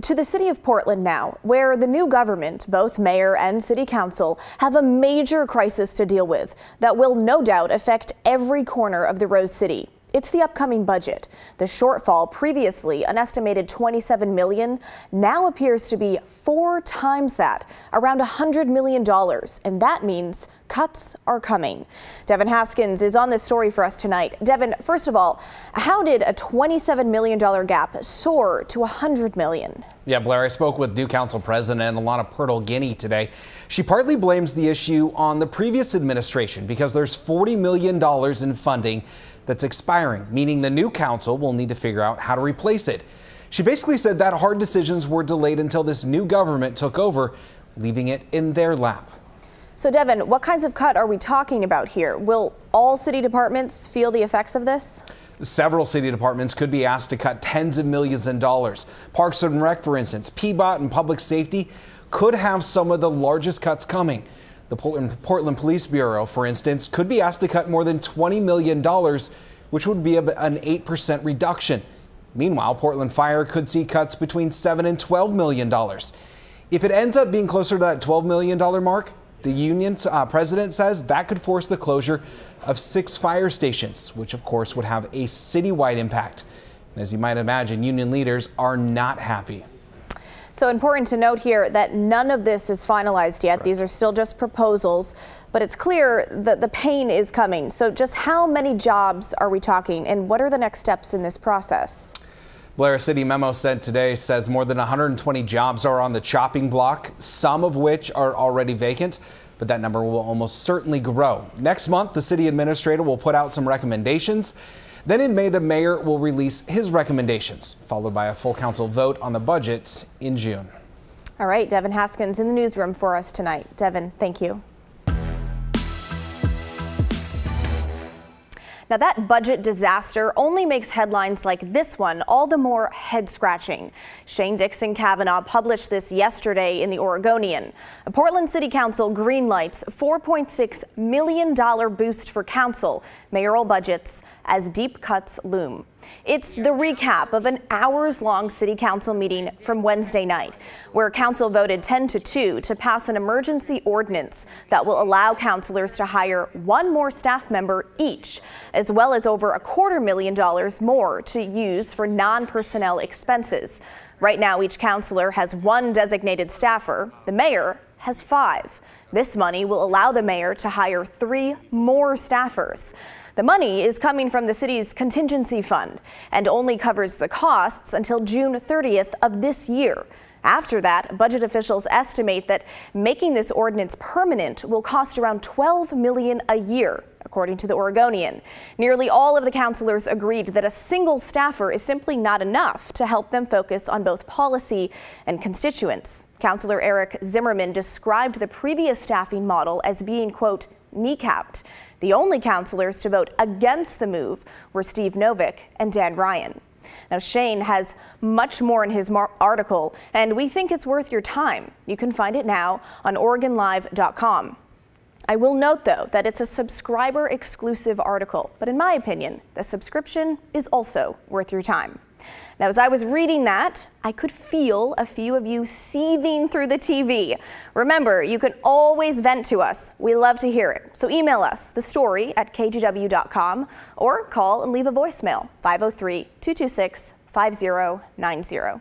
To the city of Portland now, where the new government, both mayor and city council, have a major crisis to deal with that will no doubt affect every corner of the Rose City. It's the upcoming budget. The shortfall, previously an estimated $27 million, now appears to be 4 times that, around $100 million. And that means cuts are coming. Devin Haskins is on this story for us tonight. Devin, first of all, how did a $27 million gap soar to $100 million? Yeah, Blair, I spoke with new council president Alana Purtle-Guinea today. She partly blames the issue on the previous administration because there's $40 million in funding that's expiring, meaning the new council will need to figure out how to replace it. She basically said that hard decisions were delayed until this new government took over, leaving it in their lap. So Devin, what kinds of cut are we talking about here? Will all city departments feel the effects of this? Several city departments could be asked to cut tens of millions in dollars. Parks and Rec, for instance, PBOT and Public Safety could have some of the largest cuts coming. The Portland Police Bureau, for instance, could be asked to cut more than $20 million, which would be an 8% reduction. Meanwhile, Portland Fire could see cuts between $7 and $12 million. If it ends up being closer to that $12 million mark, the union's president says that could force the closure of 6 fire stations, which of course would have a citywide impact. And as you might imagine, union leaders are not happy. So important to note here that none of this is finalized yet. Right. These are still just proposals, but it's clear that the pain is coming. So just how many jobs are we talking, and what are the next steps in this process? Blair, a city memo sent today says more than 120 jobs are on the chopping block, some of which are already vacant, but that number will almost certainly grow. Next month, the city administrator will put out some recommendations. Then in May, the mayor will release his recommendations, followed by a full council vote on the budget in June. All right, Devin Haskins in the newsroom for us tonight. Devin, thank you. Now that budget disaster only makes headlines like this one all the more head-scratching. Shane Dixon Kavanaugh published this yesterday in the Oregonian. A Portland City Council greenlights $4.6 million boost for council mayoral budgets as deep cuts loom. It's the recap of an hours-long city council meeting from Wednesday night, where council voted 10-2 to pass an emergency ordinance that will allow councilors to hire 1 more staff member each, as well as over $250,000 more to use for non-personnel expenses. Right now, each councilor has 1 designated staffer. The mayor has 5. This money will allow the mayor to hire 3 more staffers. The money is coming from the city's contingency fund and only covers the costs until June 30th of this year. After that, budget officials estimate that making this ordinance permanent will cost around $12 million a year, according to the Oregonian. Nearly all of the councilors agreed that a single staffer is simply not enough to help them focus on both policy and constituents. Councilor Eric Zimmerman described the previous staffing model as being, quote, kneecapped. The only councilors to vote against the move were Steve Novick and Dan Ryan. Now, Shane has much more in his article, and we think it's worth your time. You can find it now on OregonLive.com. I will note, though, that it's a subscriber-exclusive article, but in my opinion, the subscription is also worth your time. Now, as I was reading that, I could feel a few of you seething through the TV. Remember, you can always vent to us. We love to hear it. So email us, the story at kgw.com, or call and leave a voicemail, 503-226-5090.